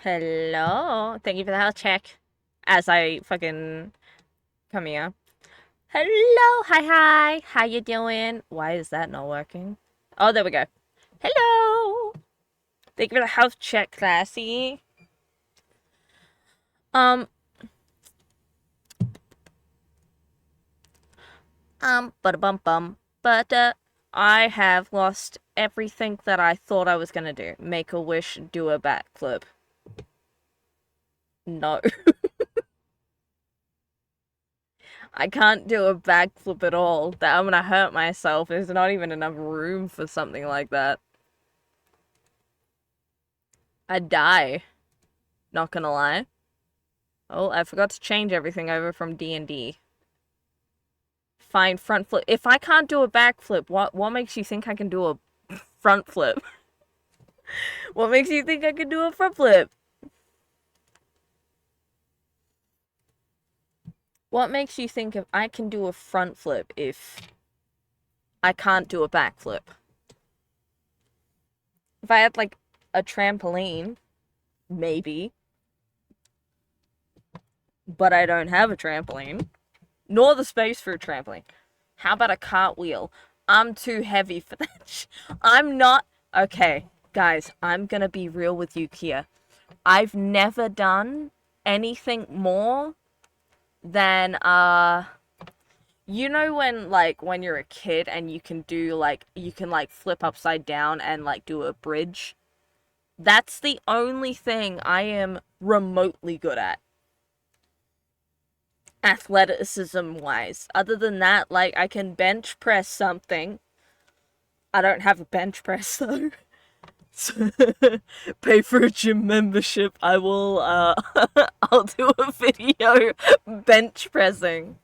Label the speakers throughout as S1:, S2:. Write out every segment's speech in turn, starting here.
S1: Hello. Thank you for the health check. As I fucking come here. Hello. Hi. How you doing? Why is that not working? Oh, there we go. Hello. Thank you for the health check, classy. Um, but I have lost everything that I thought I was gonna do. Make a wish, do a backflip. No. I can't do a backflip at all. That I'm gonna hurt myself. There's not even enough room for something like that. I'd die. Not gonna lie. Oh, I forgot to change everything over from D&D. Fine, front flip. If I can't do a backflip, what makes you think I can do a front flip? What makes you think I can do a front flip? What makes you think if I can do a front flip if I can't do a backflip? If I had like a trampoline, maybe. But I don't have a trampoline. Nor the space for a trampoline. How about a cartwheel? I'm too heavy for that. I'm not. Okay, guys, I'm gonna be real with you here. I've never done anything more than, you know when you're a kid and you can do, you can, flip upside down and, do a bridge? That's the only thing I am remotely good at. Athleticism wise. Other than that, I can bench press something. I don't have a bench press though. Pay for a gym membership. I will I'll do a video bench pressing.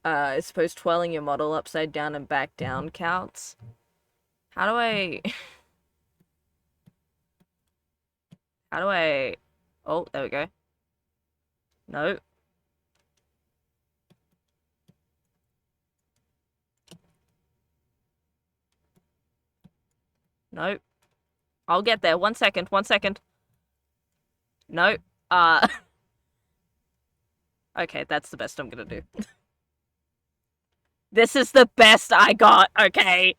S1: I suppose twirling your model upside down and back down counts. How do I how do I Oh, there we go. No. No. I'll get there. 1 second. 1 second. No. Uh Okay, that's the best I'm gonna do. This is the best I got, okay?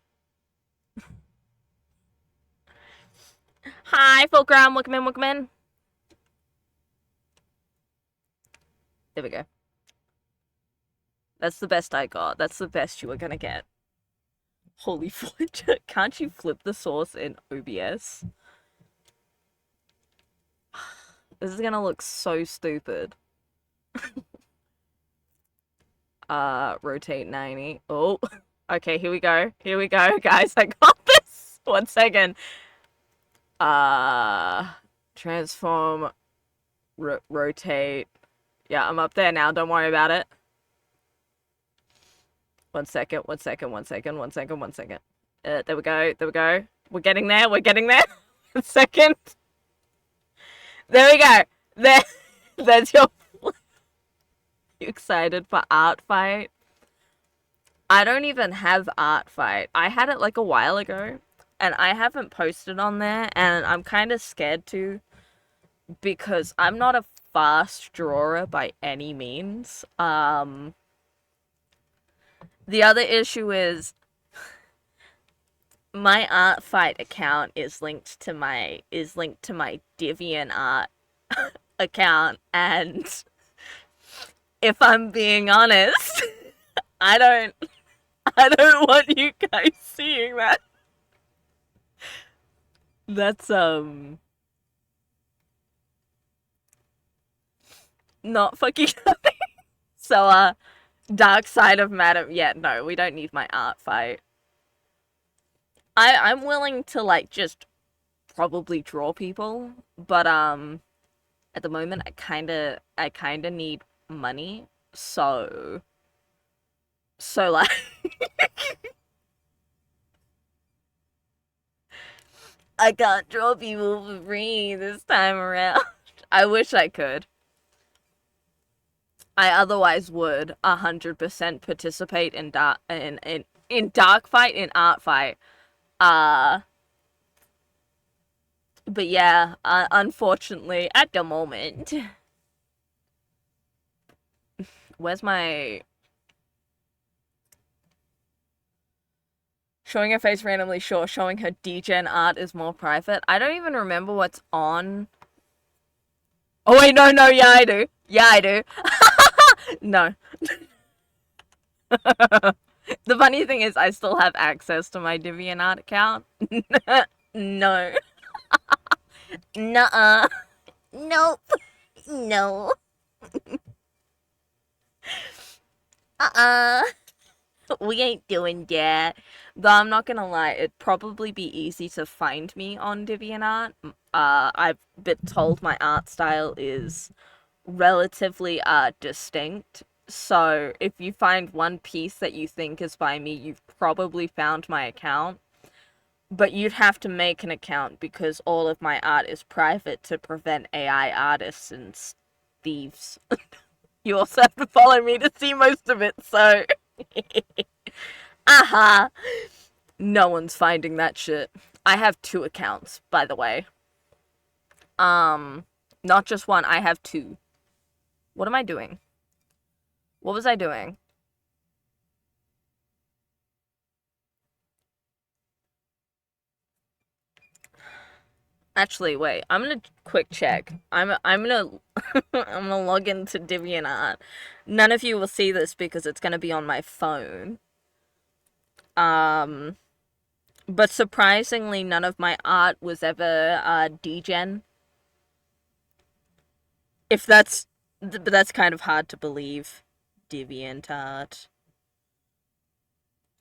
S1: Hi, Fulcrum. Welcome in, welcome in. There we go. That's the best I got. That's the best you were gonna get. Holy flip. Can't you flip the source in OBS? This is gonna look so stupid. Rotate 90. Oh, okay, here we go. Here we go, guys. I got this. 1 second. Transform, rotate. Yeah, I'm up there now. Don't worry about it. 1 second, 1 second, 1 second, 1 second, 1 second. There we go. There we go. We're getting there. We're getting there. 1 second. There we go. There. There's your. You excited for art fight? I don't even have art fight. I had it like a while ago, and I haven't posted on there, and I'm kind of scared to because I'm not a fast drawer by any means. The other issue is my art fight account is linked to my DeviantArt account, and if I'm being honest, I don't want you guys seeing that. That's not fucking so dark side of Madam. Yeah, no, we don't need my art fight. I'm willing to just probably draw people, but at the moment I kind of need money. So like I can't draw people for free this time around. I wish I could. I otherwise would 100% participate in dark fight, in art fight. Uh But yeah, unfortunately, at the moment, where's my showing her face randomly? Sure, showing her degen art is more private. I don't even remember what's on. Oh wait, no, no, yeah, I do. Yeah, I do. No. The funny thing is, I still have access to my DeviantArt account. No. Nuh-uh. Nope. No. Uh-uh. We ain't doing that. Though I'm not gonna lie, it'd probably be easy to find me on DeviantArt. I've been told my art style is relatively distinct. So if you find one piece that you think is by me, you've probably found my account. But you'd have to make an account because all of my art is private to prevent AI artists and thieves. You also have to follow me to see most of it, so aha. No one's finding that shit. I have two accounts, by the way. Um, Not just one, I have two. What am I doing? What was I doing? Actually, wait. I'm gonna quick check. I'm gonna I'm gonna log into DeviantArt. None of you will see this because it's gonna be on my phone. Um, but surprisingly, none of my art was ever degen. If that's but that's kind of hard to believe. DeviantArt.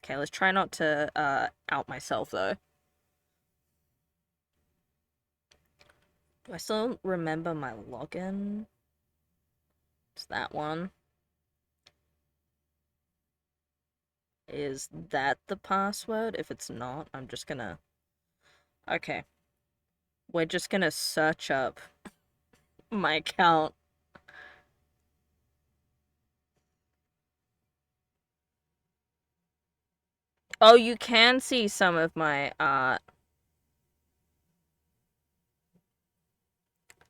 S1: Okay, let's try not to out myself though. Do I still remember my login? It's that one. Is that the password? If it's not, I'm just gonna... Okay. We're just gonna search up my account. Oh, you can see some of my art.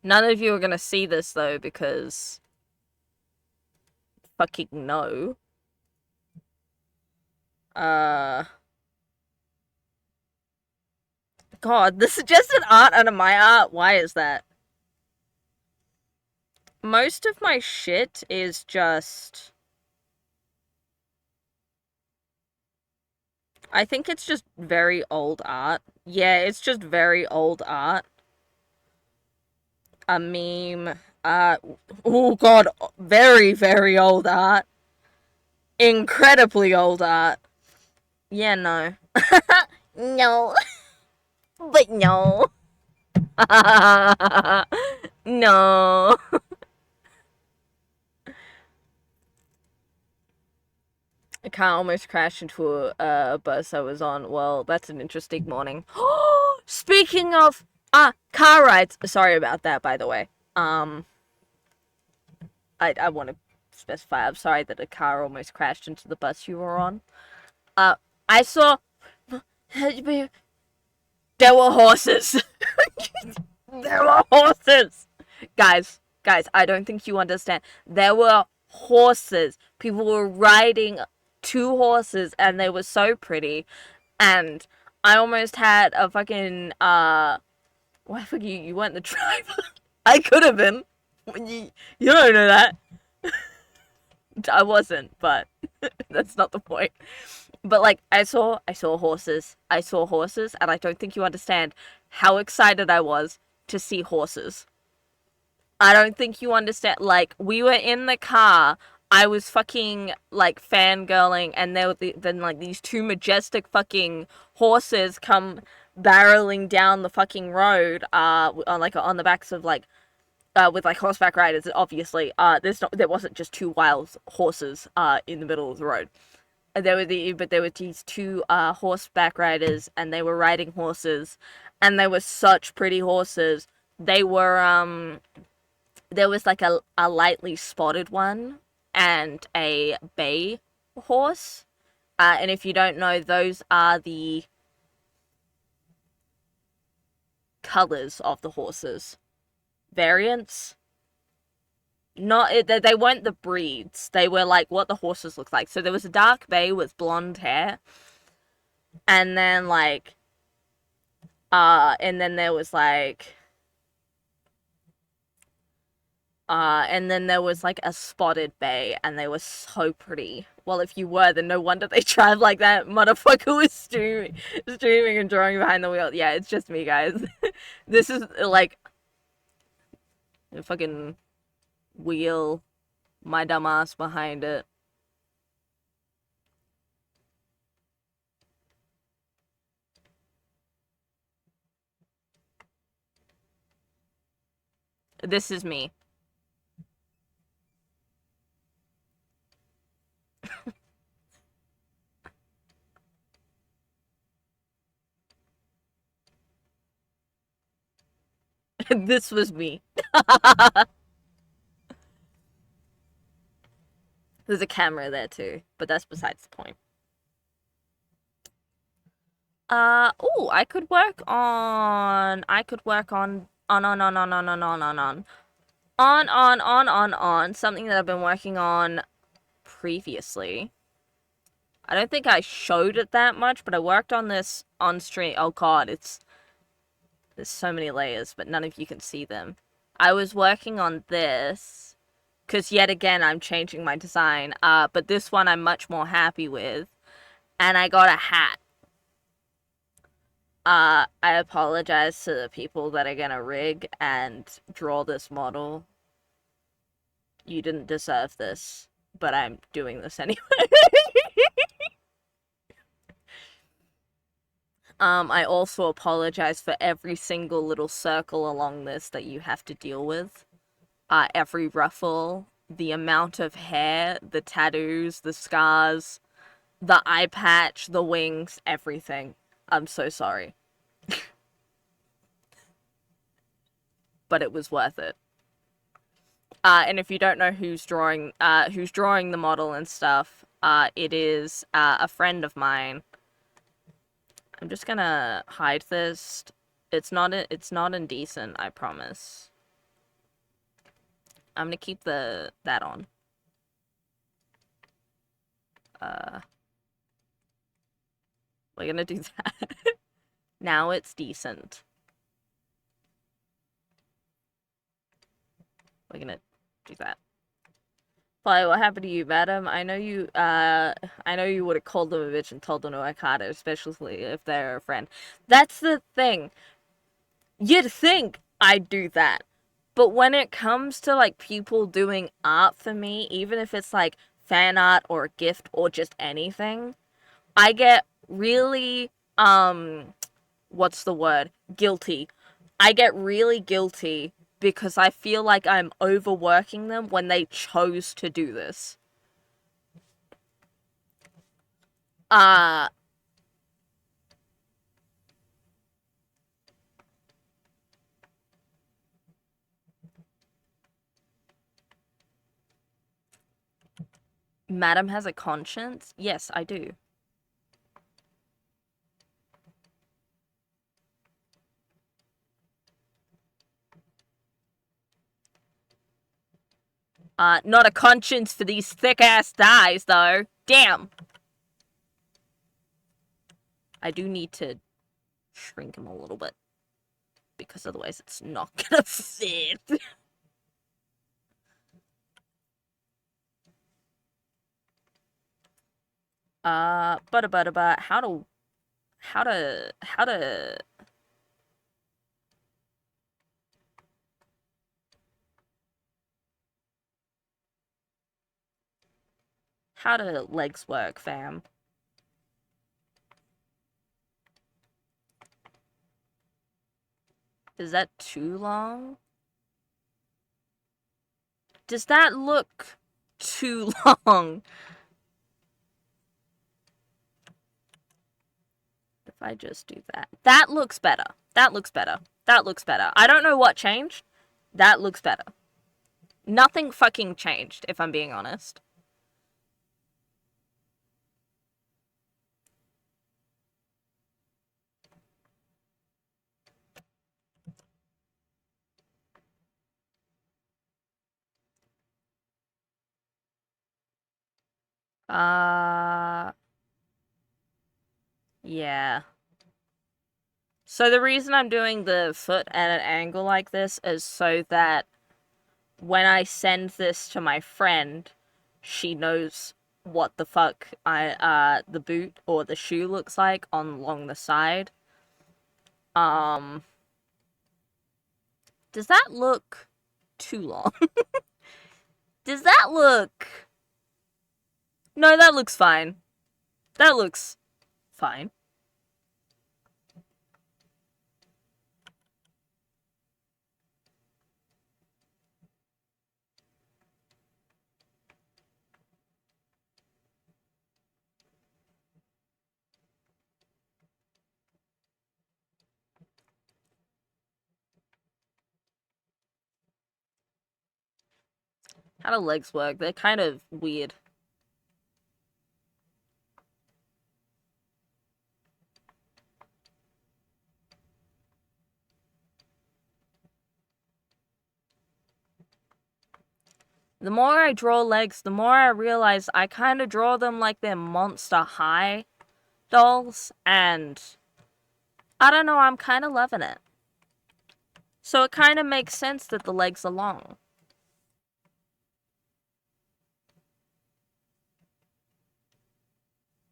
S1: None of you are gonna see this though because... Fucking no. Uh... God, the suggested art under my art? Why is that? Most of my shit is just... I think it's just very old art. Yeah, it's just very old art. A meme. Oh god, very, very old art. Incredibly old art. Yeah, no. No. But no. No. A car almost crashed into a bus I was on. Well, that's an interesting morning. Speaking of car rides. Sorry about that, by the way. I want to specify. I'm sorry that a car almost crashed into the bus you were on. Uh, I saw there were horses. There were horses. Guys, I don't think you understand. There were horses. People were riding two horses and they were so pretty. And I almost had a fucking why fuck you weren't the driver. I could have been. You don't know that. I wasn't, but that's not the point. But like I saw horses. I saw horses and I don't think you understand how excited I was to see horses. I don't think you understand. Like, we were in the car. I was fucking, like, fangirling, and there were then, like, these two majestic fucking horses come barreling down the fucking road, on, like, on the backs of, like, with, like, horseback riders, obviously. There wasn't just two wild horses, in the middle of the road. But there were these two, horseback riders, and they were riding horses, and they were such pretty horses. They were, there was like a lightly spotted one and a bay horse. And if you don't know, those are the colors of the horses. Variants. Not they weren't the breeds. They were like what the horses look like. So there was a dark bay with blonde hair, and then and then there was and then there was like a spotted bay, and they were so pretty. Well, if you were, then no wonder they drive like that. Motherfucker was streaming and drawing behind the wheel. Yeah, it's just me, guys. This is like a fucking wheel, my dumbass behind it. This is me. This was me. There's a camera there too, but that's besides the point. I could work on. I could work on something that I've been working on previously. I don't think I showed it that much, but I worked on this on stream. Oh god, there's so many layers, but none of you can see them. I was working on this because yet again I'm changing my design. But this one I'm much more happy with, and I got a hat. I apologize to the people that are gonna rig and draw this model. You didn't deserve this, but I'm doing this anyway. I also apologize for every single little circle along this that you have to deal with. Every ruffle, the amount of hair, the tattoos, the scars, the eye patch, the wings, everything. I'm so sorry. But it was worth it. And if you don't know who's drawing the model and stuff, it is a friend of mine. I'm just gonna hide this. It's not indecent, I promise. I'm gonna keep that on. We're gonna do that. Now it's decent. We're gonna do that. Fly, what happened to you, madam? I know you would have called them a bitch and told them to work harder, especially if they're a friend. That's the thing. You'd think I'd do that. But when it comes to, like, people doing art for me, even if it's, like, fan art or a gift or just anything, I get really, what's the word? Guilty. I get really guilty because I feel like I'm overworking them when they chose to do this. Madam has a conscience? Yes, I do. Not a conscience for these thick-ass thighs, though. Damn! I do need to shrink him a little bit. Because otherwise it's not gonna fit. But how to how do legs work, fam? Is that too long? Does that look too long? If I just do that. That looks better. That looks better. That looks better. I don't know what changed. That looks better. Nothing fucking changed, if I'm being honest. Yeah. So the reason I'm doing the foot at an angle like this is so that when I send this to my friend, she knows what the fuck the boot or the shoe looks like along the side. Um, does that look too long? Does that look... No, that looks fine. That looks fine. How do legs work? They're kind of weird. The more I draw legs, the more I realize I kind of draw them like they're Monster High dolls, and I don't know, I'm kind of loving it. So it kind of makes sense that the legs are long.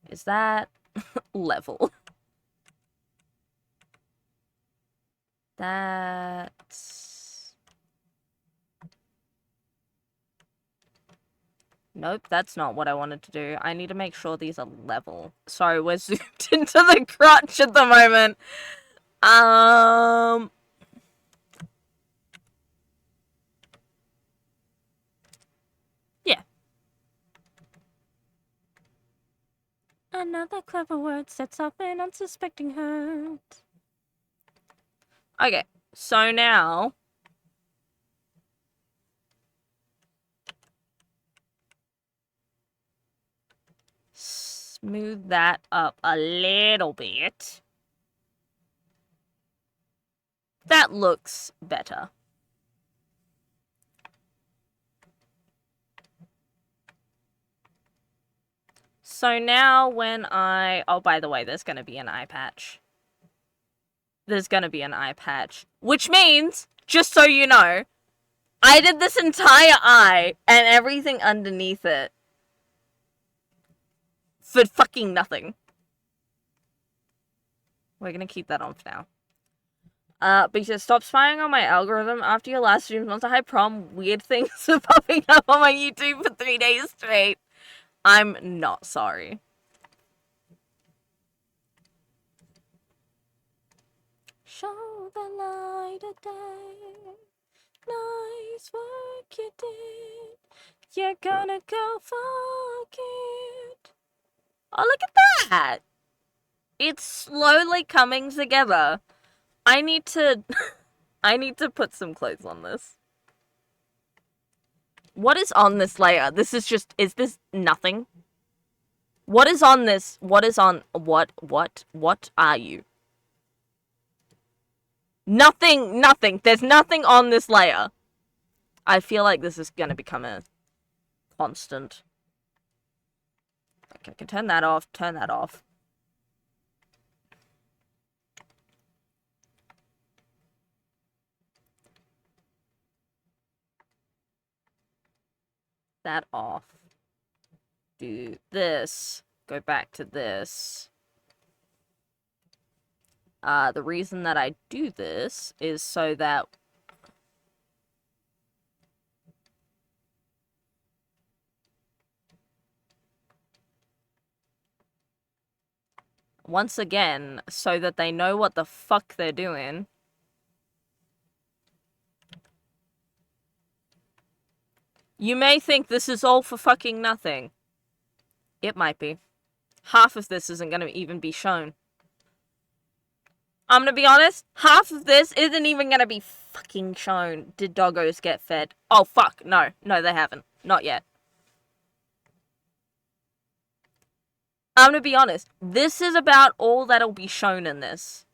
S1: Is that level? That's... Nope, that's not what I wanted to do. I need to make sure these are level. Sorry, we're zoomed into the crotch at the moment. Yeah. Another clever word sets off an unsuspecting hurt. Okay, so now... Smooth that up a little bit. That looks better. So now when I... Oh, by the way, there's going to be an eye patch. There's going to be an eye patch. Which means, just so you know, I did this entire eye and everything underneath it for fucking nothing. We're going to keep that on for now. But he says, stop spying on my algorithm. After your last stream, Monster High Prom, weird things are popping up on my YouTube for 3 days straight. I'm not sorry. Show the light of day. Nice work you did. You're gonna go fuck it. Oh, look at that. It's slowly coming together. I need to... I need to put some clothes on this. What is on this layer? This is just... Is this nothing? What is on this? What is on... What are you? Nothing. There's nothing on this layer. I feel like this is gonna become a constant. Okay, I can turn that off. Turn that off. That off. Do this. Go back to this. The reason that I do this is so that once again, so that they know what the fuck they're doing. You may think this is all for fucking nothing. It might be. Half of this isn't gonna even be shown. I'm gonna be honest, half of this isn't even gonna be fucking shown. Did doggos get fed? Oh, fuck, no. No, they haven't. Not yet. I'm gonna be honest, this is about all that'll be shown in this.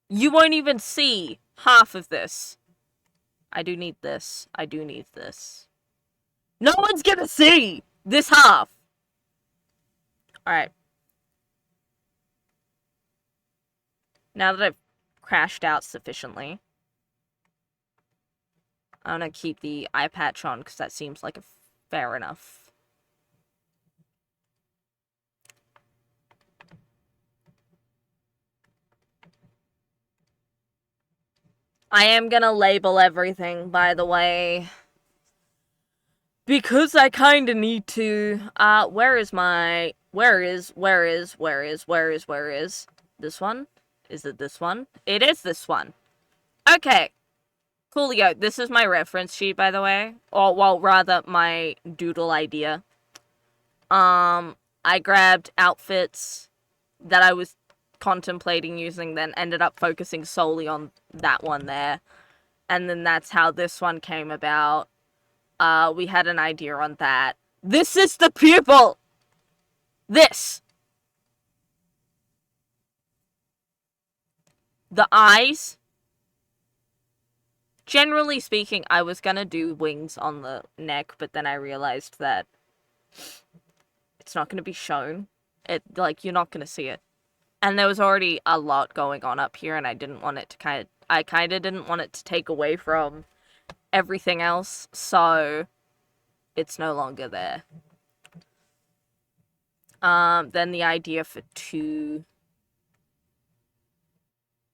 S1: You won't even see half of this. I do need this. I do need this. No one's gonna see this half. Alright. Now that I've crashed out sufficiently, I'm gonna keep the eye patch on because that seems like a fair enough. I am gonna label everything, by the way. Because I kinda need to. Where is this one? Is it this one? It is this one. Okay. Coolio, this is my reference sheet, by the way. Or, well, rather, my doodle idea. I grabbed outfits that I was contemplating using, then ended up focusing solely on that one there. And then that's how this one came about. We had an idea on that. This is the pupil! This! The eyes. Generally speaking, I was gonna do wings on the neck, but then I realized that it's not gonna be shown. You're not gonna see it. And there was already a lot going on up here, and I didn't want it to I kinda didn't want it to take away from everything else, so it's no longer there. Then the idea for two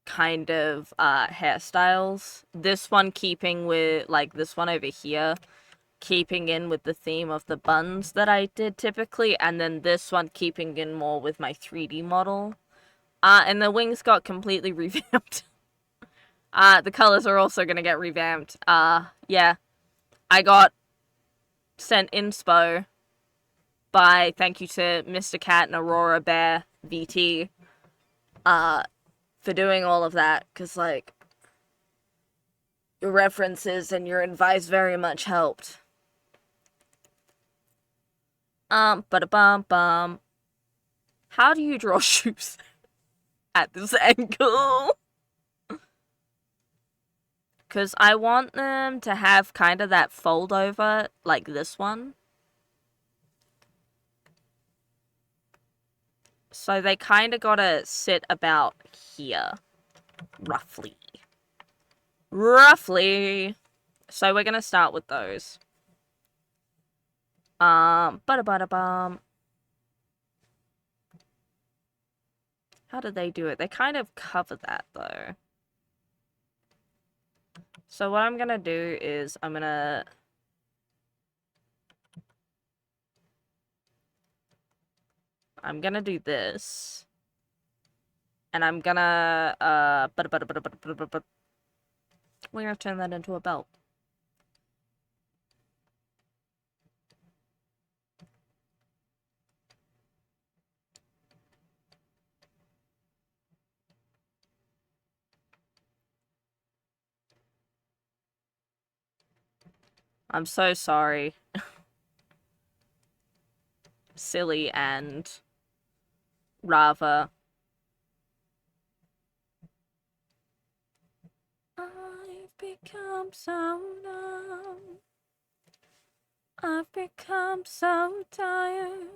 S1: kind of hairstyles. This one keeping with, like, this one over here, keeping in with the theme of the buns that I did typically, and then this one keeping in more with my 3D model. And the wings got completely revamped. The colors are also gonna get revamped. Yeah. I got sent inspo by, thank you to Mr. Cat and Aurora Bear VT, for doing all of that, because, like, your references and your advice very much helped. Ba-da-bum-bum. How do you draw shoes at this angle? Because I want them to have kind of that fold over, like this one. So they kind of gotta sit about here. Roughly. Roughly. So we're gonna start with those. Ba-da-ba-da-bum. How do they do it? They kind of cover that, though. So what I'm gonna do is I'm gonna do this. And I'm gonna, we're gonna turn that into a belt. I'm so sorry. Silly and Rava. I've become so numb. I've become so tired.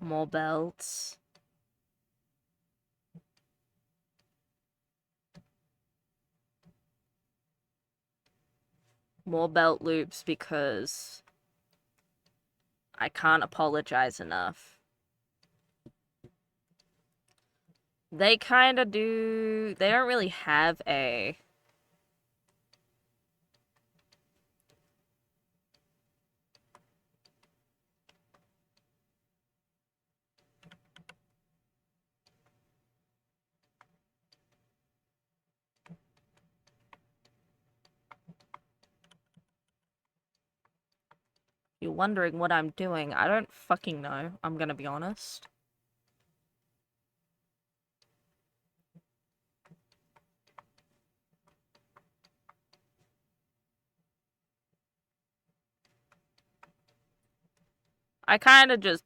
S1: More belts. More belt loops because I can't apologize enough. They kind of do... They don't really have a... You're wondering what I'm doing. I don't fucking know. I'm gonna be honest. I kind of just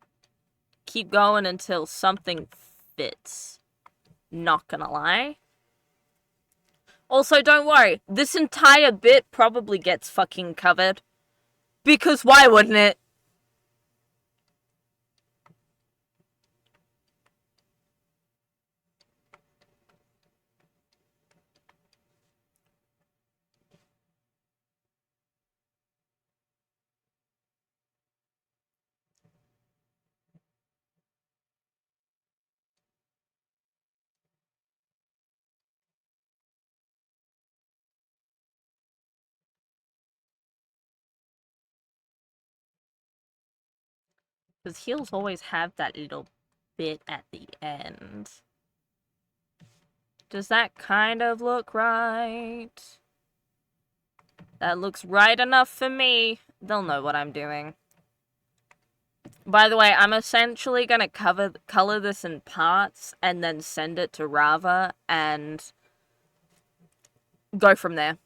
S1: keep going until something fits. Not gonna lie. Also, don't worry. This entire bit probably gets fucking covered. Because why wouldn't it? Because heels always have that little bit at the end. Does that kind of look right? That looks right enough for me. They'll know what I'm doing. By the way, I'm essentially going to color this in parts and then send it to Rava and go from there.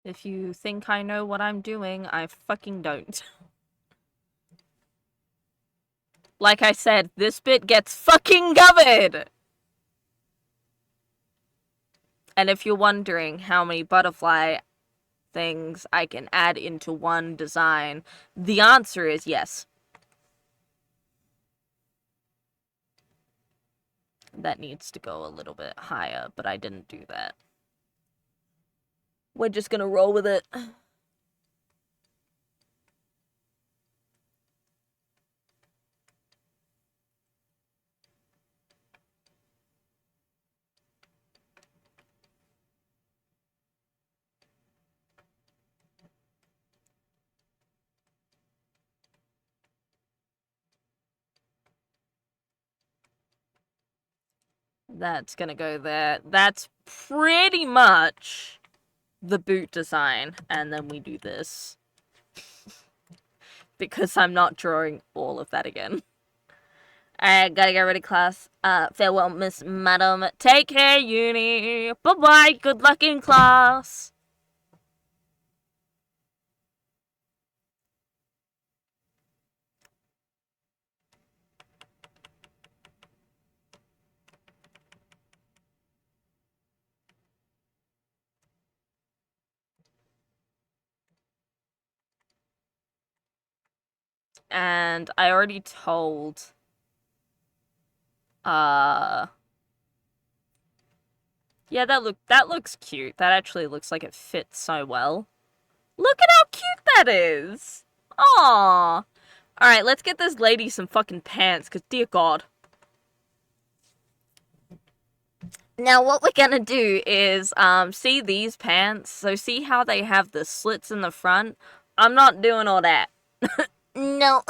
S1: If you think I know what I'm doing, I fucking don't. Like I said, this bit gets fucking covered! And if you're wondering how many butterfly things I can add into one design, the answer is yes. That needs to go a little bit higher, but I didn't do that. We're just gonna roll with it. That's gonna go there. That's pretty much the boot design. And then we do this. Because I'm not drawing all of that again. Alright, gotta get ready, class. Farewell, Miss Madam. Take care, uni. Bye-bye. Good luck in class. And I already told yeah, that looks cute. That actually looks like it fits so well. Look at how cute that is. Aww. Alright, let's get this lady some fucking pants, because dear god. Now what we're gonna do is, see these pants? So see how they have the slits in the front? I'm not doing all that. No.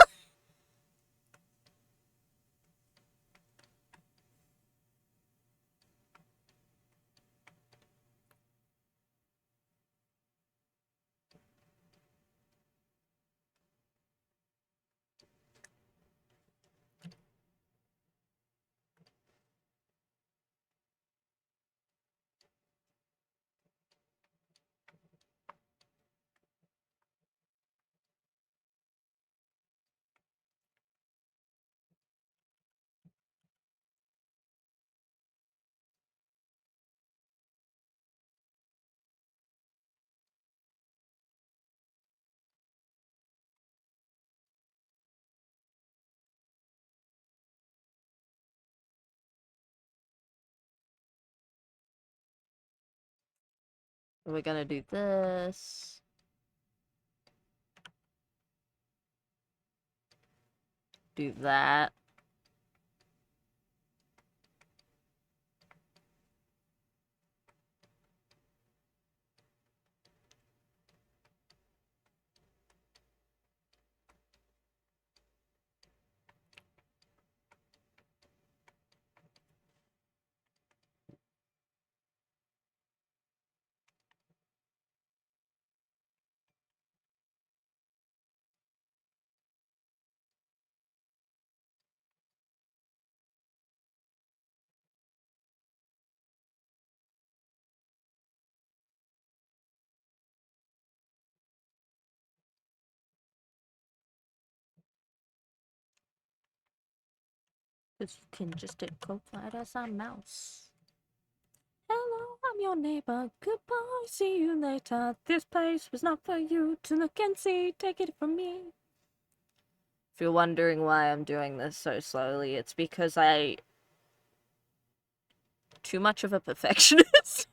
S1: We're gonna do this. Do that. 'cause you can just go quiet as a mouse. Hello, I'm your neighbor. Goodbye, see you later. This place was not for you to look and see. Take it from me. If you're wondering why I'm doing this so slowly, it's because too much of a perfectionist.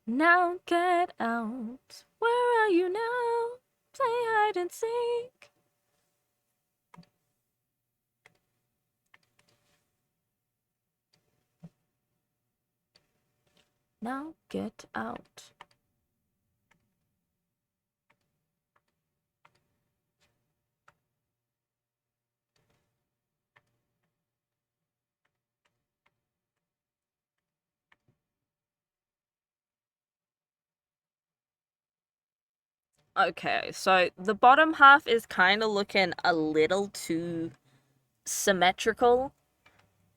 S1: Now get out. Where are you now? Play hide and seek. Now get out. Okay, so the bottom half is kind of looking a little too symmetrical.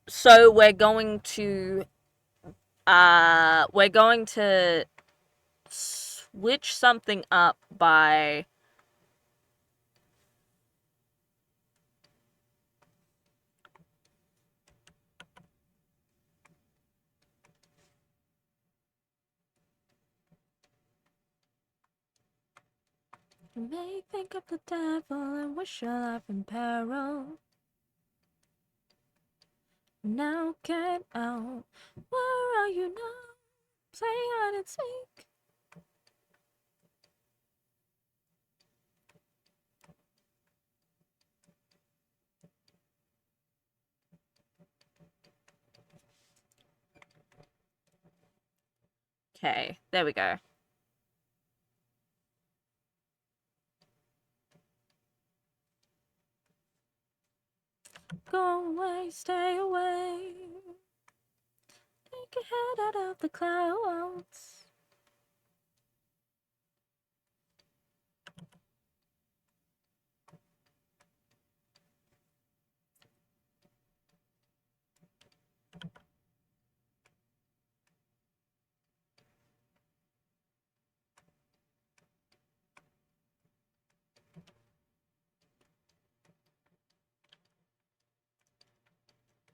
S1: So we're going to switch something up by you may think of the devil and wish your life in peril. Now get out. Where are you now? Play hide and seek. Okay, there we go. Go away, stay away. Take your head out of the clouds.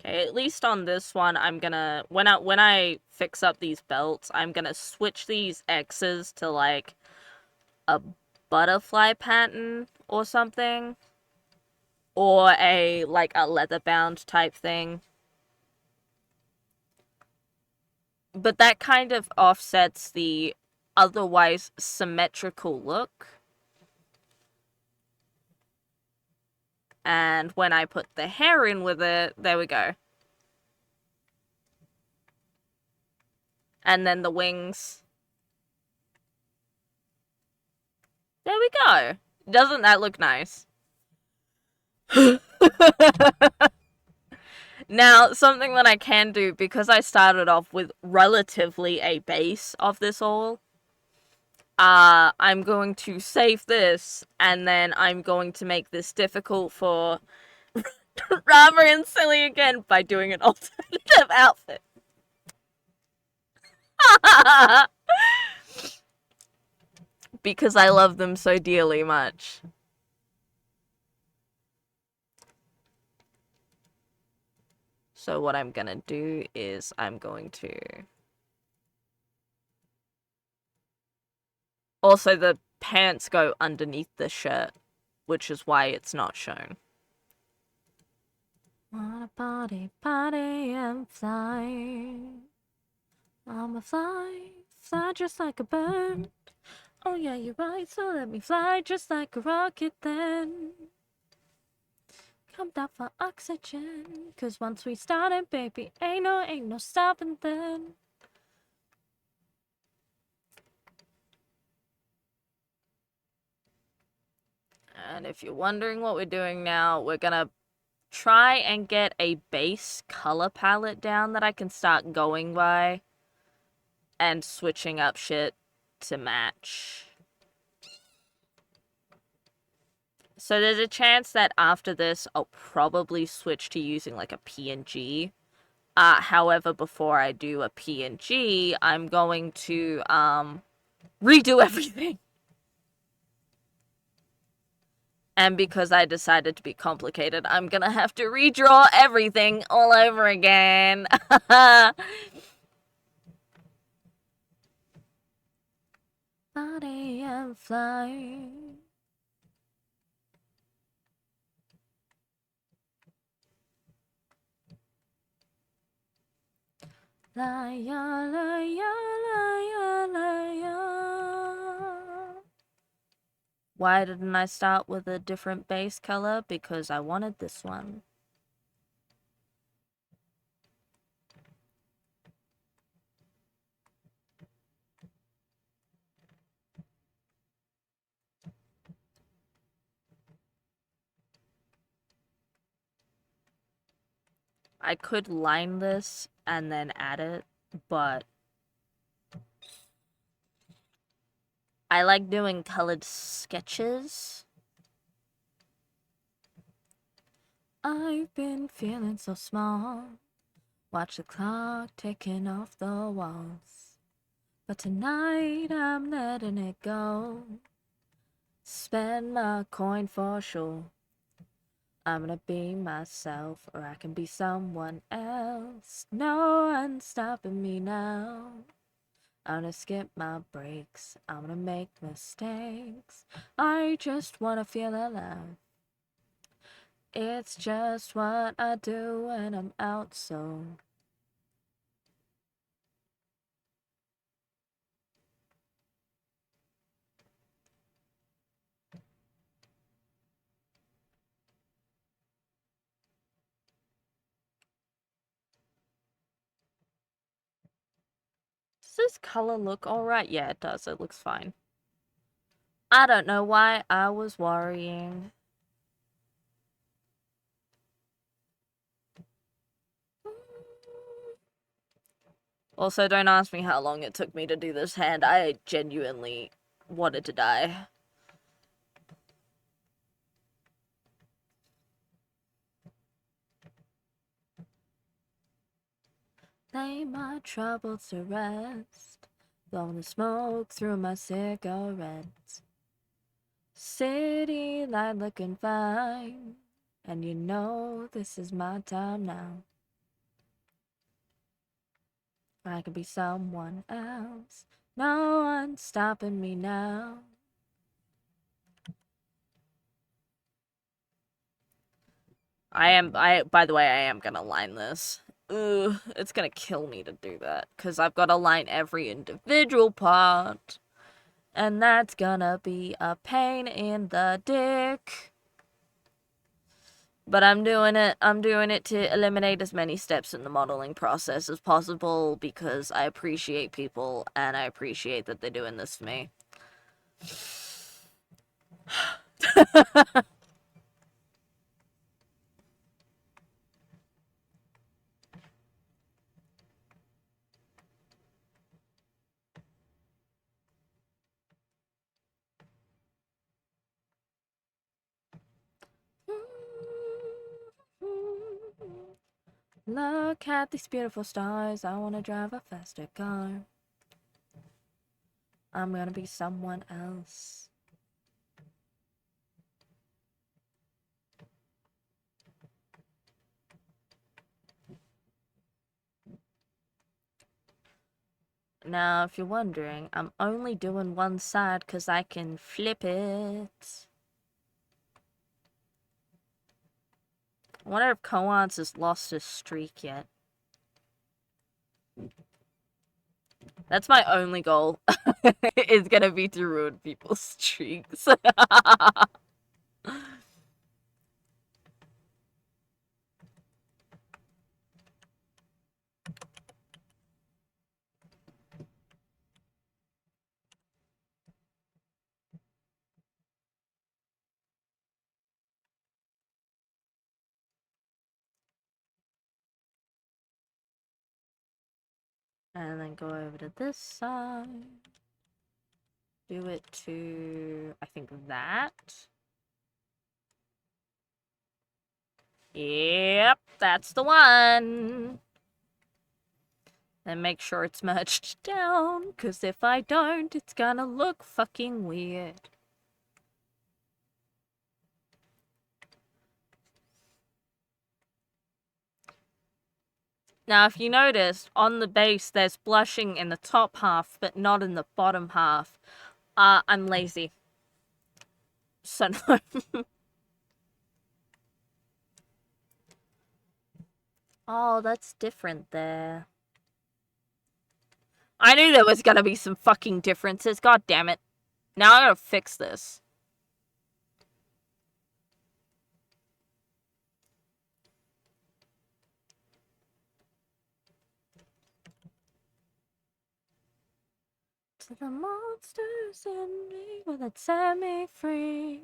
S1: Okay, at least on this one, I'm gonna when I fix up these belts, I'm gonna switch these X's to like a butterfly pattern or something, or a like a leather bound type thing. But that kind of offsets the otherwise symmetrical look. And when I put the hair in with it, there we go. And then the wings. There we go. Doesn't that look nice? Now, something that I can do, because I started off with relatively a base of this all, I'm going to save this, and then I'm going to make this difficult for Rama and Silly again by doing an alternative outfit. Because I love them so dearly much. So what I'm gonna do is I'm going to... Also, the pants go underneath the shirt, which is why it's not shown. Wanna party, party and fly. I'ma fly, fly just like a bird. Oh yeah, you're right, so let me fly just like a rocket then. Come down for oxygen, 'cause once we started, baby, ain't no stopping then. And if you're wondering what we're doing now, we're gonna try and get a base color palette down that I can start going by and switching up shit to match. So there's a chance that after this, I'll probably switch to using like a PNG. However, before I do a PNG, I'm going to redo everything. And because I decided to be complicated, I'm gonna have to redraw everything all over again. Body and fly. La ya la ya la ya la ya. Why didn't I start with a different base color? Because I wanted this one. I could line this and then add it, but I like doing colored sketches. I've been feeling so small. Watch the clock ticking off the walls. But tonight I'm letting it go. Spend my coin for sure. I'm gonna be myself, or I can be someone else. No one's stopping me now. I'm gonna skip my breaks. I'm gonna make mistakes. I just wanna feel alive. It's just what I do when I'm out, so. Does this color look alright? Yeah, it does. It looks fine. I don't know why I was worrying. Also, don't ask me how long it took me to do this hand. I genuinely wanted to die. Lay my troubles to rest. Blowing the smoke through my cigarettes. City light looking fine. And you know this is my time now. I could be someone else. No one's stopping me now. By the way, I am gonna line this. Ugh, it's gonna kill me to do that. Because I've gotta line every individual part. And that's gonna be a pain in the dick. But I'm doing it to eliminate as many steps in the modeling process as possible because I appreciate people and I appreciate that they're doing this for me. Look at these beautiful stars. I wanna drive a faster car. I'm gonna be someone else. Now, if you're wondering, I'm only doing one side because I can flip it. I wonder if Koans has lost his streak yet. That's my only goal. Is gonna be to ruin people's streaks. And then go over to this side. Do it to, I think, that. Yep, that's the one. And make sure it's merged down, because if I don't, it's gonna look fucking weird. Now, if you noticed, on the base, there's blushing in the top half, but not in the bottom half. I'm lazy. So no. Oh, that's different there. I knew there was gonna be some fucking differences. God damn it. Now I gotta fix this. To the monsters in me, will it set me free?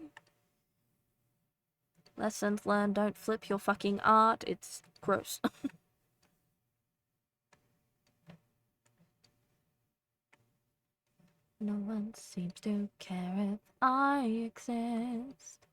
S1: Lessons learned, don't flip your fucking art. It's gross. No one seems to care if I exist.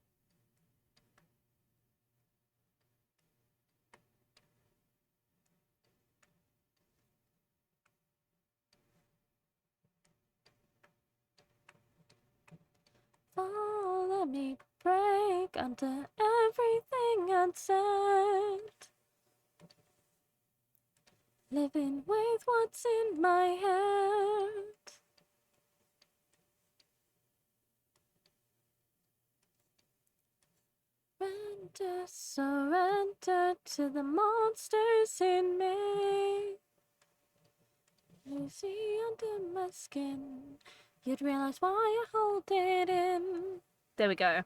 S1: Oh, let me break under everything unsaid. Living with what's in my head. Surrender to the monsters in me. You see under my skin, you'd realize why I hold it in. There we go.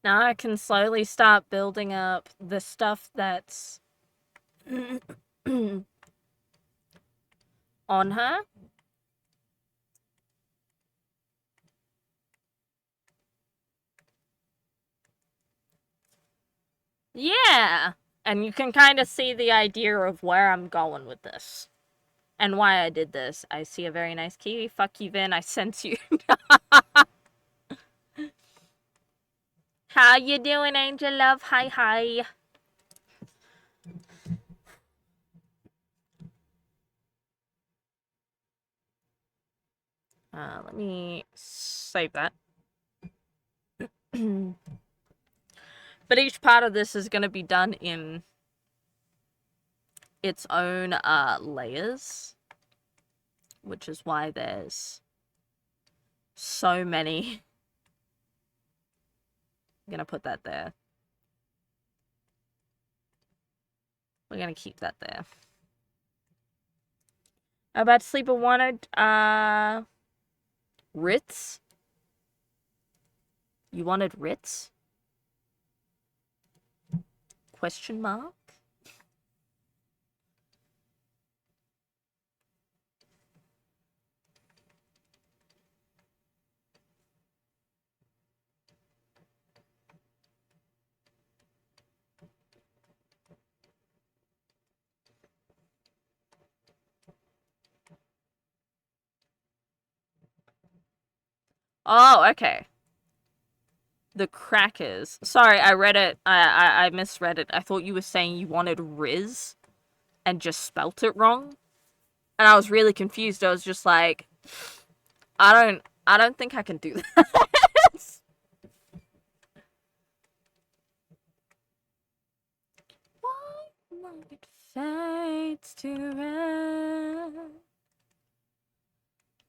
S1: Now I can slowly start building up the stuff that's on her. Yeah! And you can kind of see the idea of where I'm going with this. And why I did this. I see a very nice kiwi. Fuck you, Vin. I sense you. How you doing, Angel Love? Hi, hi. Let me save that. But each part of this is going to be done in its own layers, which is why there's so many. I'm going to put that there. We're going to keep that there. About Sleeper wanted Ritz? You wanted Ritz? Question mark? Oh, okay. The crackers. Sorry, I read it. I misread it. I thought you were saying you wanted Riz and just spelt it wrong. And I was really confused. I was just like, I don't think I can do that. Why night fades to red?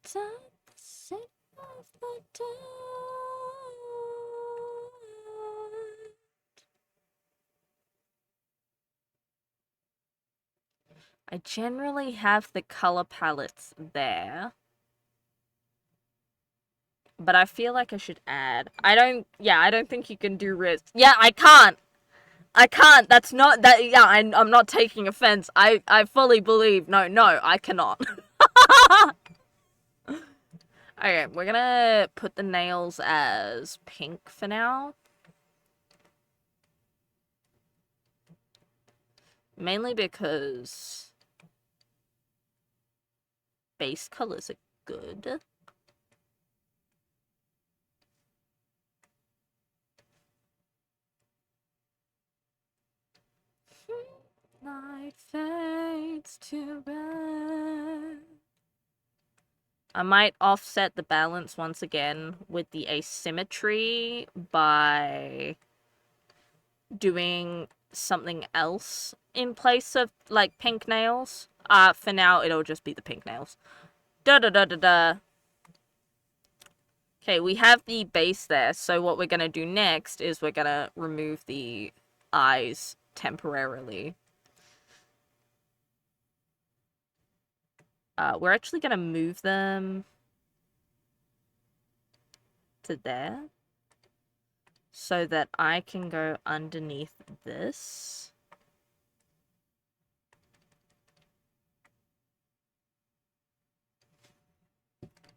S1: Time the sit of the dead. I generally have the color palettes there. But I feel like I should add. I don't think you can do Riz. Yeah, I can't. That's not that. Yeah, I'm not taking offense. I fully believe. No, I cannot. Okay, we're gonna put the nails as pink for now. Mainly because base colors are good. Night fades to red. I might offset the balance once again with the asymmetry by doing something else in place of, like, pink nails. For now, it'll just be the pink nails. Da-da-da-da-da. Okay, we have the base there, so what we're gonna do next is we're gonna remove the eyes temporarily. We're actually gonna move them to there so that I can go underneath this.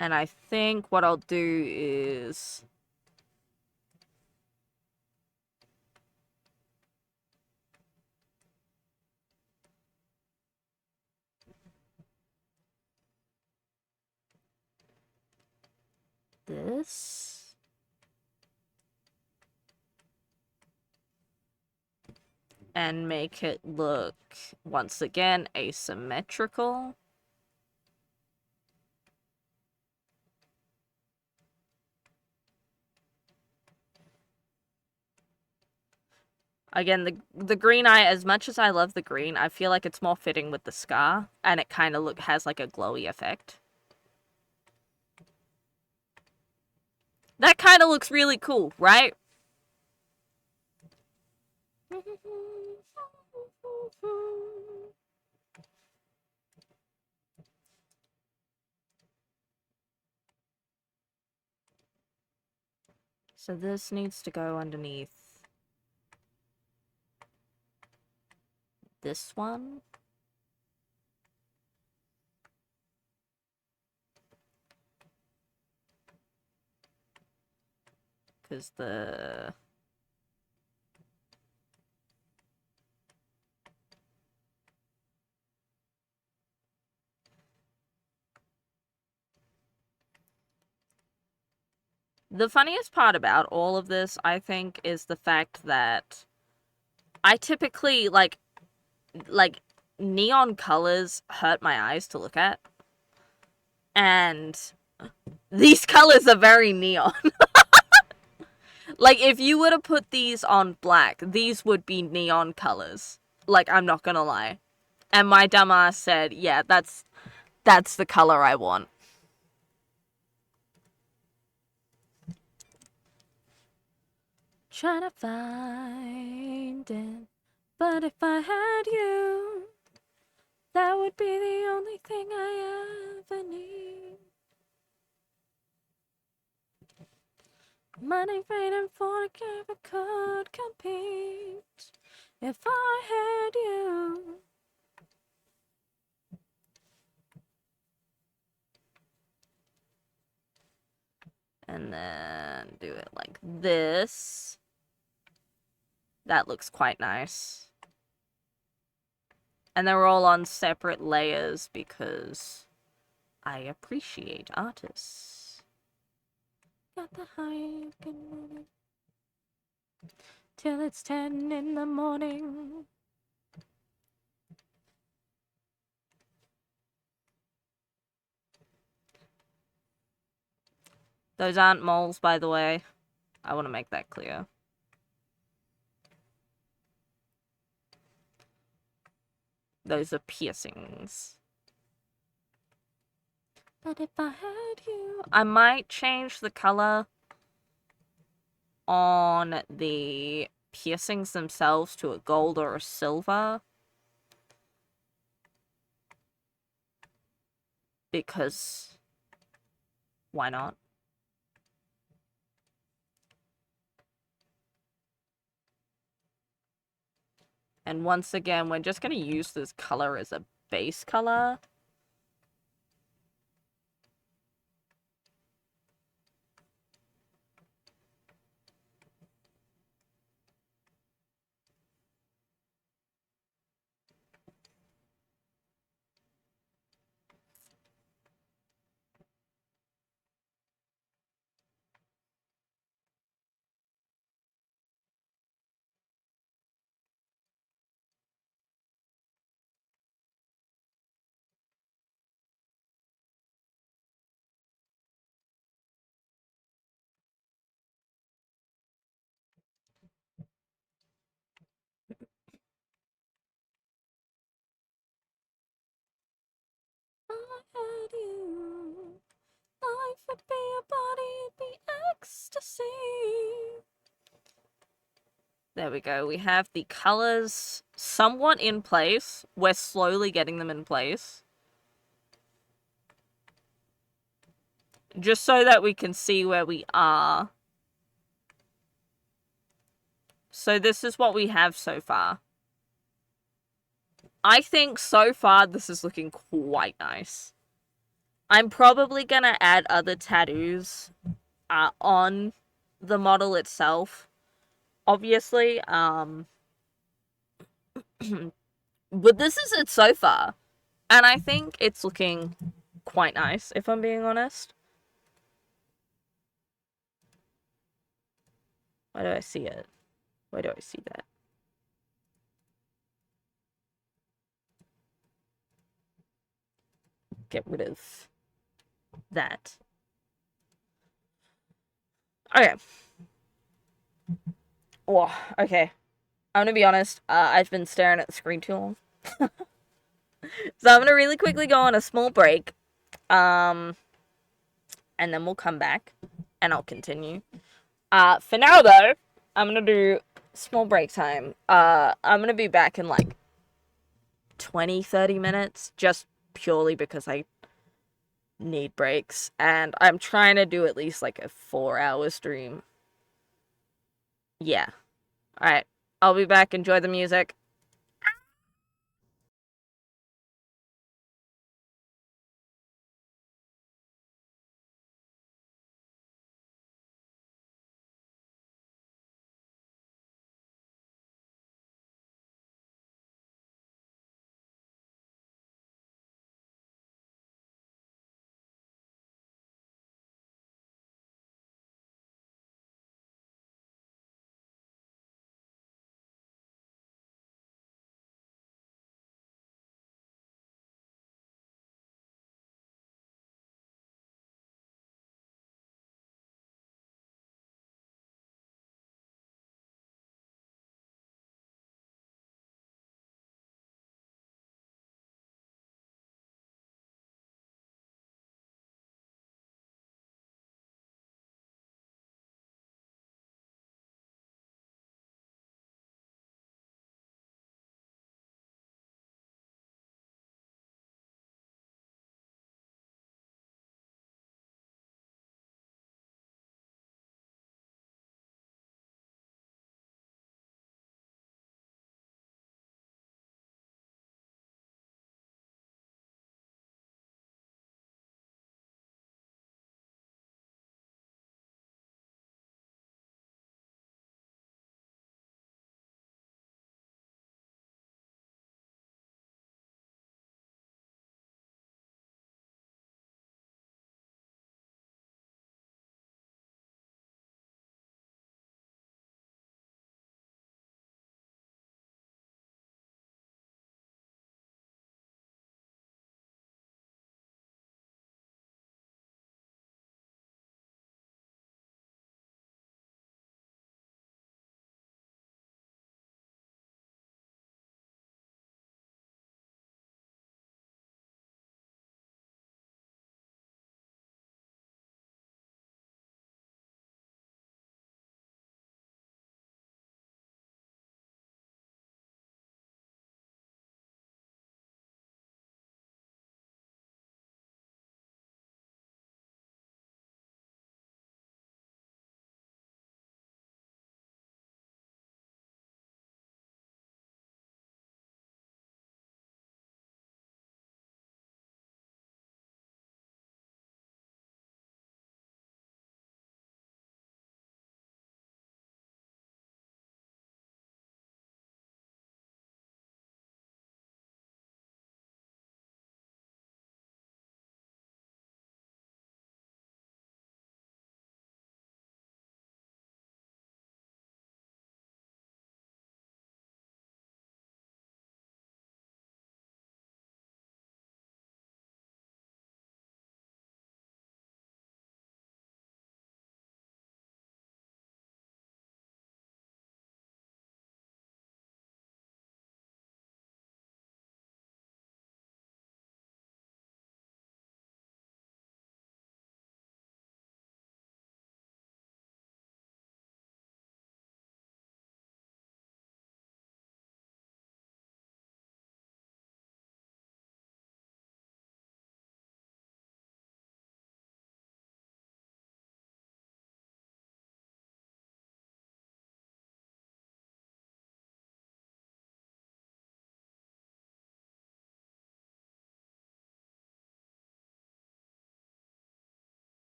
S1: And I think what I'll do is... this. And make it look, once again, asymmetrical. Again, the green eye, as much as I love the green, I feel like it's more fitting with the scar, and it kind of has like a glowy effect. That kind of looks really cool, right? So this needs to go underneath this one. Because the funniest part about all of this, I think, is the fact that I typically, like neon colors hurt my eyes to look at. And these colors are very neon. Like, if you were to put these on black, these would be neon colors. Like, I'm not gonna lie. And my dumbass said, yeah, that's the color I want. Trying to find it, but if I had you, that would be the only thing I ever need. Money, fame, and fortune could compete if I had you. And then do it like this. That looks quite nice. And they're all on separate layers because I appreciate artists. Got the hype and till it's 10 in the morning. Those aren't moles, by the way. I want to make that clear. Those are piercings. But if I had you... I might change the color on the piercings themselves to a gold or a silver. Because... why not? And once again, we're just going to use this color as a base color. wanted you. Life would be a body, it'd be ecstasy. There we go. We have the colors somewhat in place. We're slowly getting them in place. Just so that we can see where we are. So this is what we have so far. I think so far this is looking quite nice. I'm probably going to add other tattoos on the model itself. Obviously, but this is it so far. And I think it's looking quite nice, if I'm being honest. Why do I see it? Why do I see that? Get rid of that. Okay. Whoa, okay. I'm gonna be honest, I've been staring at the screen too long. So I'm gonna really quickly go on a small break. And then we'll come back and I'll continue. For now though, I'm gonna do small break time. I'm gonna be back in like 20-30 minutes, just purely because I need breaks, and I'm trying to do at least like a 4-hour stream. Yeah. Alright. I'll be back. Enjoy the music.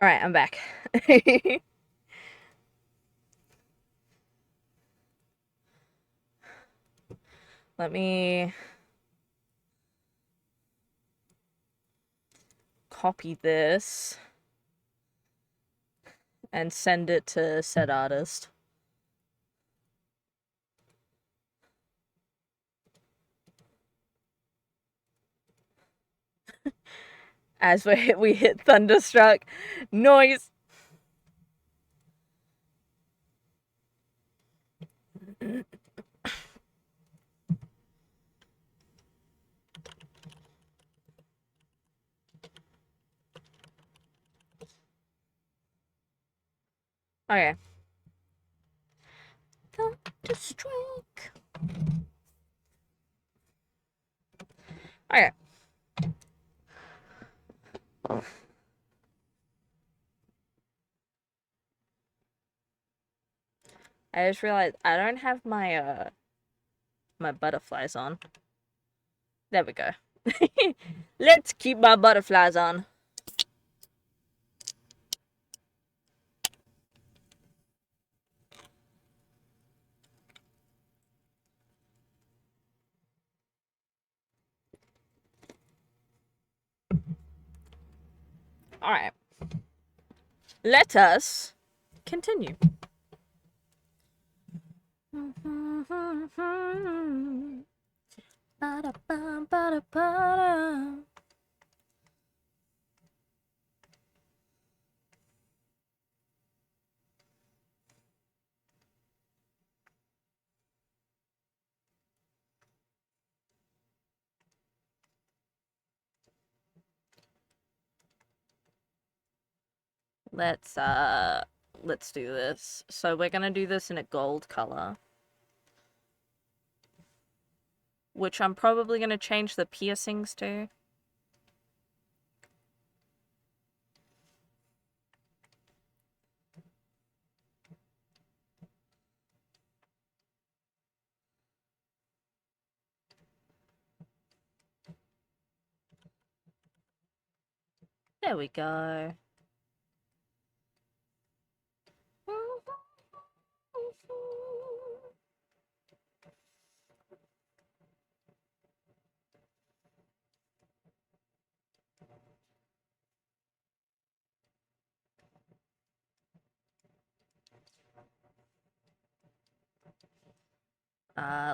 S1: Alright, I'm back. Let me copy this and send it to said artist. As we hit Thunderstruck. Noise! Okay. Thunderstruck. Okay. I just realized I don't have my my butterflies on. There we go. Let's keep my butterflies on. Alright. Let us continue. Let's do this. So we're gonna do this in a gold color. Which I'm probably gonna change the piercings to. There we go.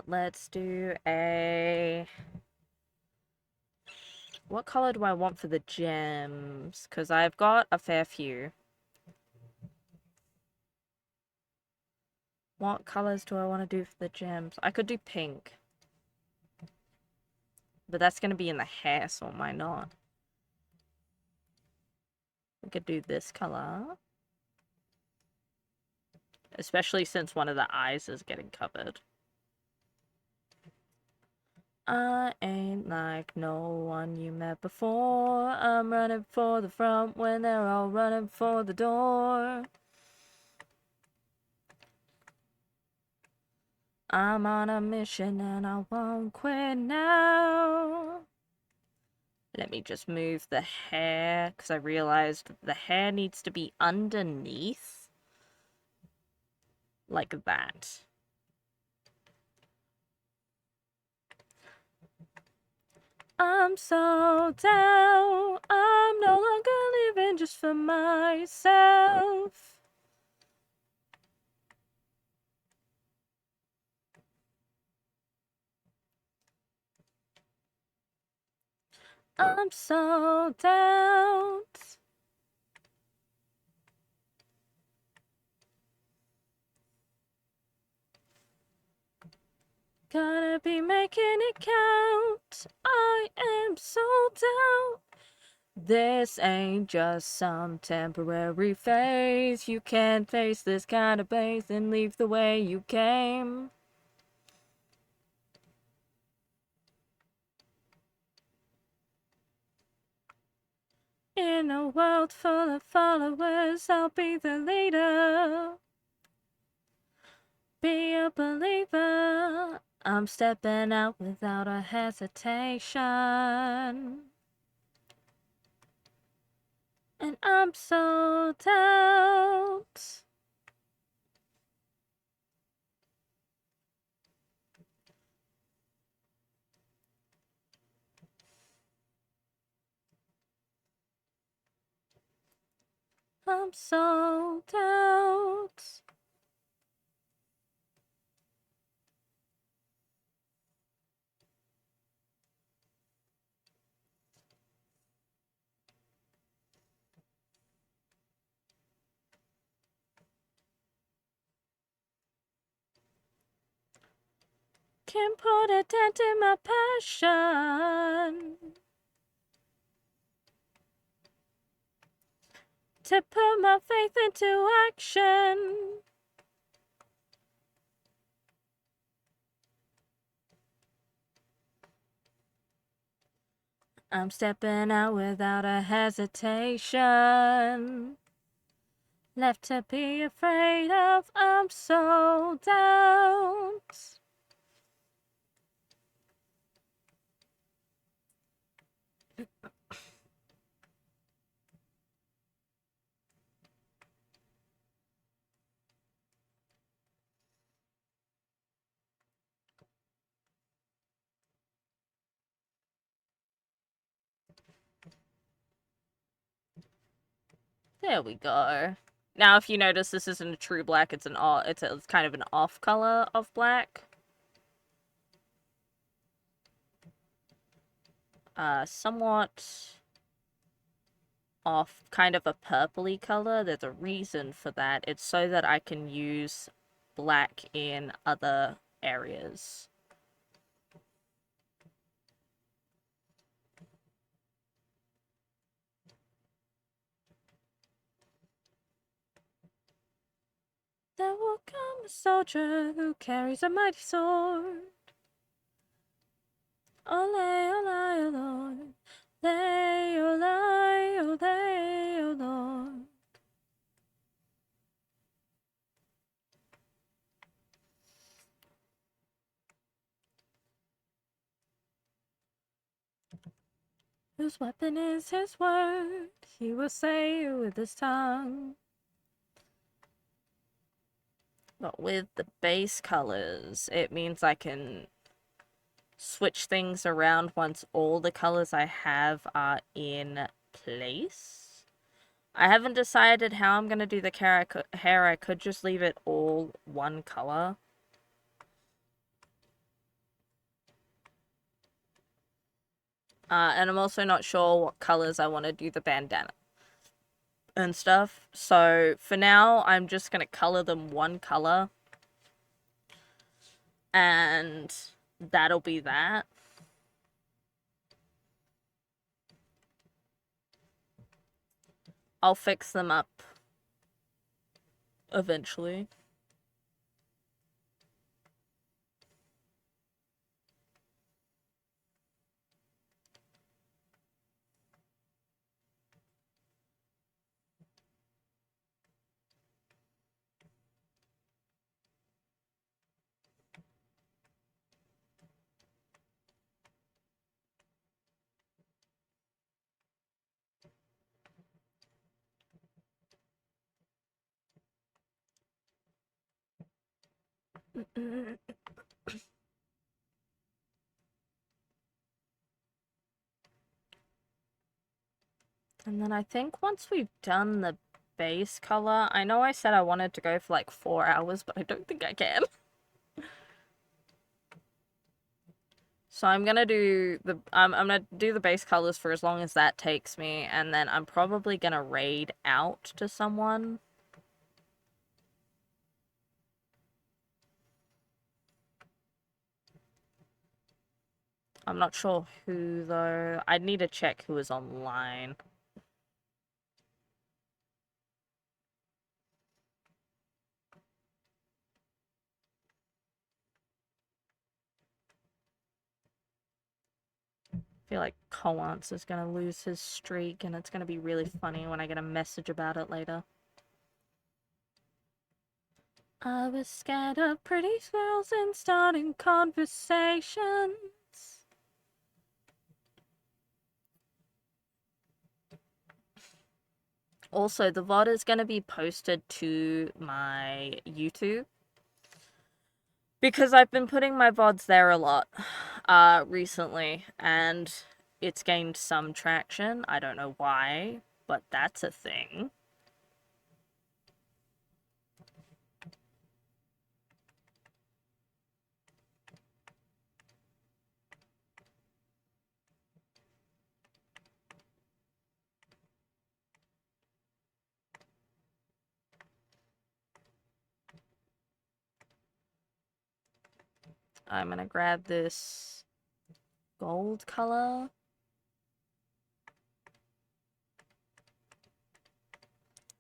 S1: Let's do a... What color do I want for the gems? Because I've got a fair few. What colors do I want to do for the gems? I could do pink. But that's going to be in the hair, so why not? We could do this color. Especially since one of the eyes is getting covered. I ain't like no one you met before. I'm running for the front when they're all running for the door. I'm on a mission and I won't quit now. Let me just move the hair, because I realized the hair needs to be underneath. Like that. I'm so down. I'm no longer living just for myself. I'm so down. Gotta be making it count. I am so down. This ain't just some temporary phase. You can't face this kind of pace and leave the way you came. In a world full of followers, I'll be the leader. Be a believer. I'm stepping out without a hesitation. And I'm sold out. I'm sold out. Can't put a dent in my passion. To put my faith into action. I'm stepping out without a hesitation. Left to be afraid of, I'm sold out. There we go. Now, if you notice, this isn't a true black. It's it's kind of an off color of black. Somewhat off, kind of a purpley color. There's a reason for that. It's so that I can use black in other areas. There will come a soldier who carries a mighty sword. Ole, ole, ole, lay, ole, ole, ole. Whose weapon is his word? He will say with his tongue. But with the base colors, it means I can switch things around once all the colors I have are in place. I haven't decided how I'm going to do the hair. I could just leave it all one color. And I'm also not sure what colors I want to do the bandana and stuff. So for now, I'm just going to color them one color. And that'll be that. I'll fix them up eventually. And then I think once we've done the base color, I know I said I wanted to go for like 4 hours, but I don't think I can. So I'm gonna do I'm gonna do the base colors for as long as that takes me, and then I'm probably gonna raid out to someone. I'm not sure who though. I'd need to check who is online. I feel like Koans is gonna lose his streak, and it's gonna be really funny when I get a message about it later. I was scared of pretty girls and starting conversations. Also, the VOD is going to be posted to my YouTube because I've been putting my VODs there a lot recently, and it's gained some traction. I don't know why, but that's a thing. I'm gonna grab this gold color.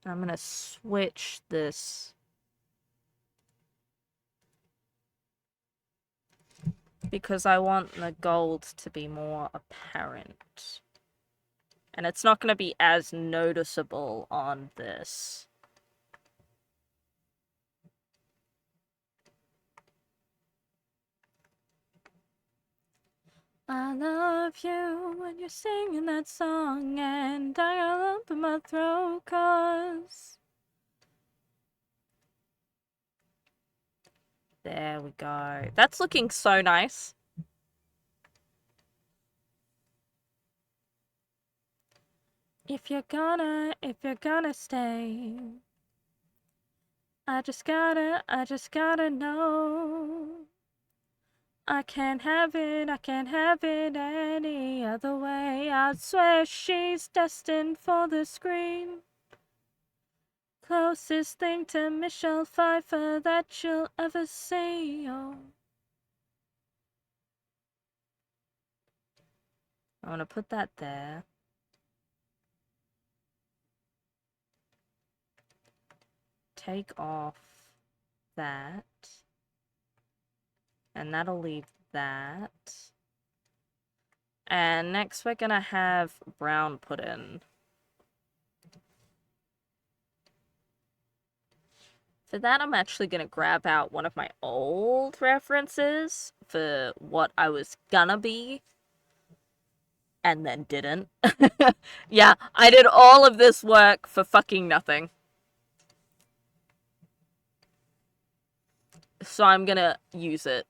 S1: I'm gonna switch this because I want the gold to be more apparent. And it's not gonna be as noticeable on this. I love you when you're singing that song, and I got a lump in my throat, 'cause... There we go. That's looking so nice. If you're gonna stay, I just gotta know. I can't have it any other way. I'd swear she's destined for the screen. Closest thing to Michelle Pfeiffer that you'll ever see. Oh. I'm gonna put that there. Take off that. And that'll leave that. And next we're gonna have brown put in. For that, I'm actually gonna grab out one of my old references for what I was gonna be. And then didn't. Yeah, I did all of this work for fucking nothing. So I'm gonna use it.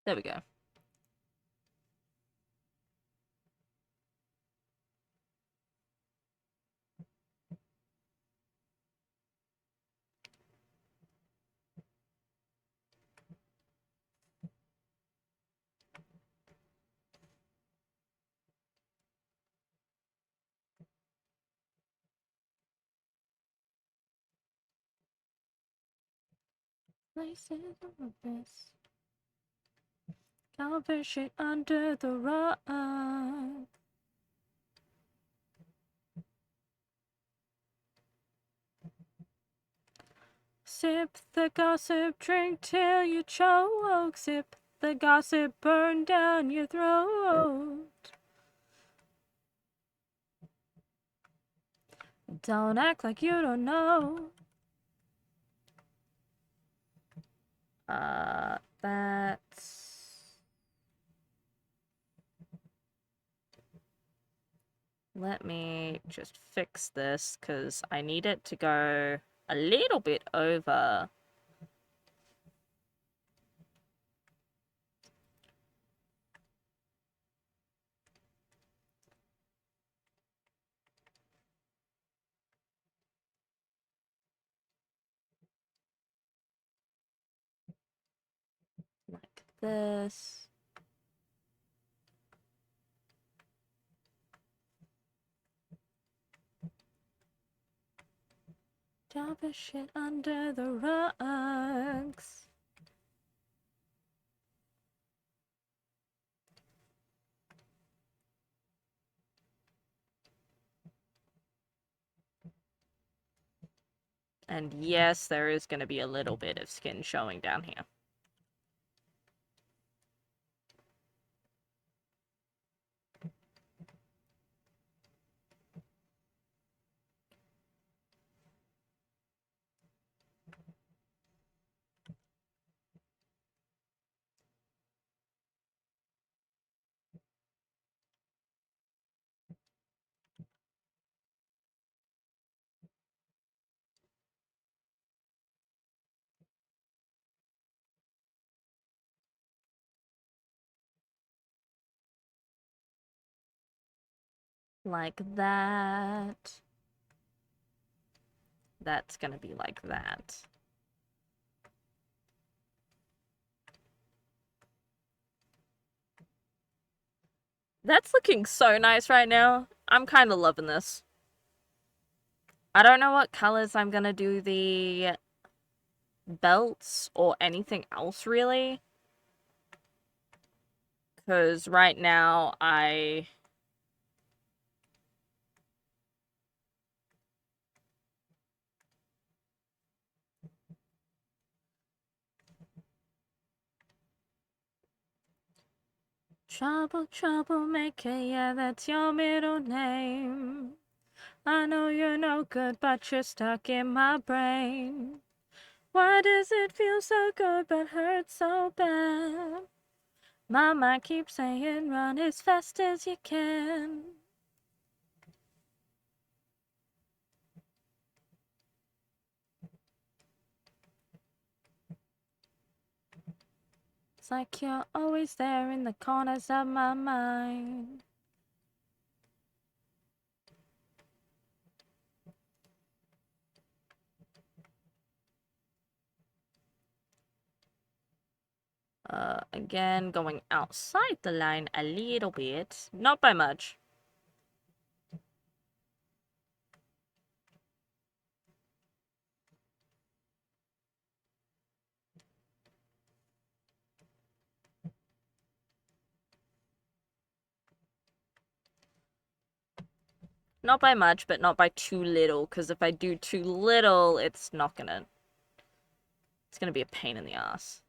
S1: There we go. Places of this. Can't fish it under the rug. Sip the gossip, drink till you choke. Sip the gossip, burn down your throat. Don't act like you don't know. That's... Let me just fix this, because I need it to go a little bit over. Like this. Dump the shit under the rugs. And yes, there is going to be a little bit of skin showing down here. Like that. That's gonna be like that. That's looking so nice right now. I'm kind of loving this. I don't know what colors I'm gonna do the belts or anything else really. Because right now I... Troublemaker, yeah, that's your middle name. I know you're no good, but you're stuck in my brain. Why does it feel so good but hurt so bad? My mind keeps saying run as fast as you can. It's like you're always there in the corners of my mind. Again, going outside the line a little bit. Not by much. Not by much, but not by too little, because if I do too little, it's not gonna... It's gonna be a pain in the ass.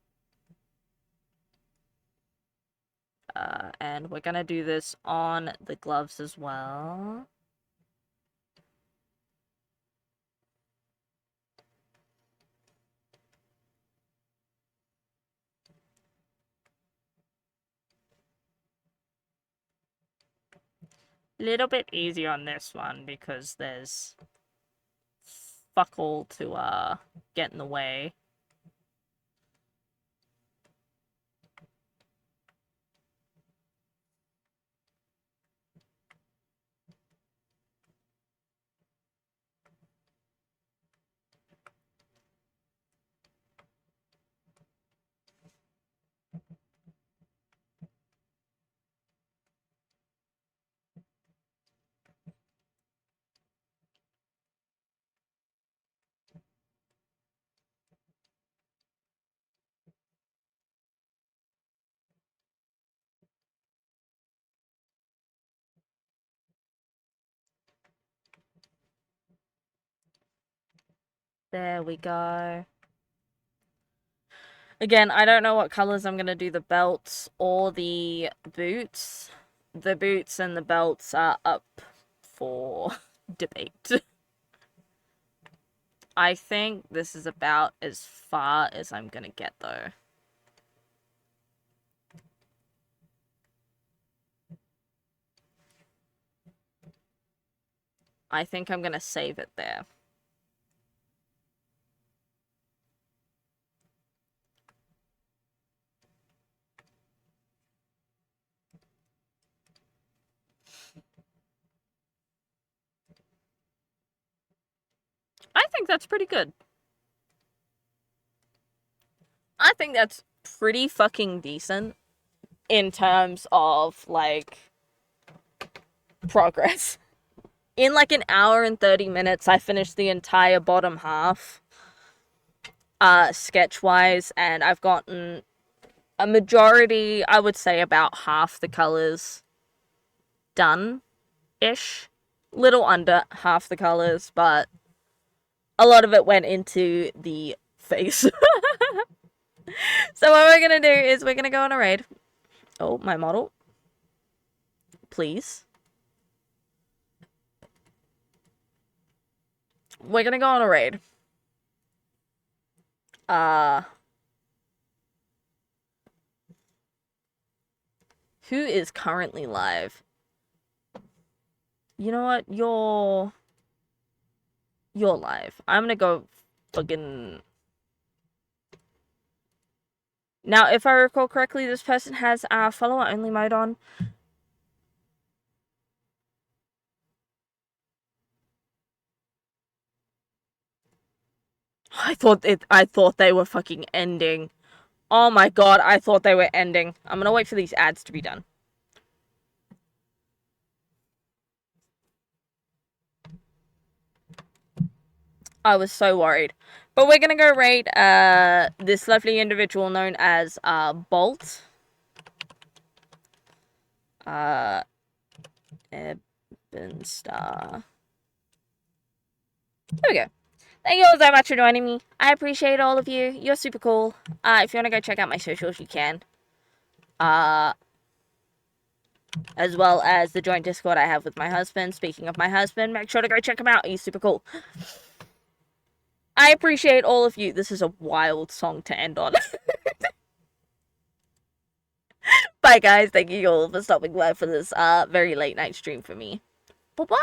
S1: And we're gonna do this on the gloves as well. Little bit easier on this one because there's fuck all to get in the way. There we go. Again, I don't know what colors I'm gonna do the belts or the boots. The boots and the belts are up for debate. I think this is about as far as I'm gonna get, though. I think I'm gonna save it there. I think that's pretty good. I think that's pretty fucking decent in terms of, like, progress. In, like, an hour and 30 minutes, I finished the entire bottom half, sketch-wise, and I've gotten a majority, I would say about half the colors done-ish. Little under half the colors, but a lot of it went into the face. So what we're gonna do is we're gonna go on a raid. Oh, my model. Please. We're gonna go on a raid. Who is currently live? You know what? You're live. I'm gonna go fucking... Now, if I recall correctly, this person has follower-only mode on. I thought they were fucking ending. Oh my god, I thought they were ending. I'm gonna wait for these ads to be done. I was so worried. But we're gonna go rate this lovely individual known as Bolt. Eben Star. There we go. Thank you all so much for joining me. I appreciate all of you. You're super cool. If you want to go check out my socials, you can. As well as the joint Discord I have with my husband. Speaking of my husband, make sure to go check him out. He's super cool. I appreciate all of you. This is a wild song to end on. Bye, guys. Thank you all for stopping by for this very late night stream for me. Bye-bye.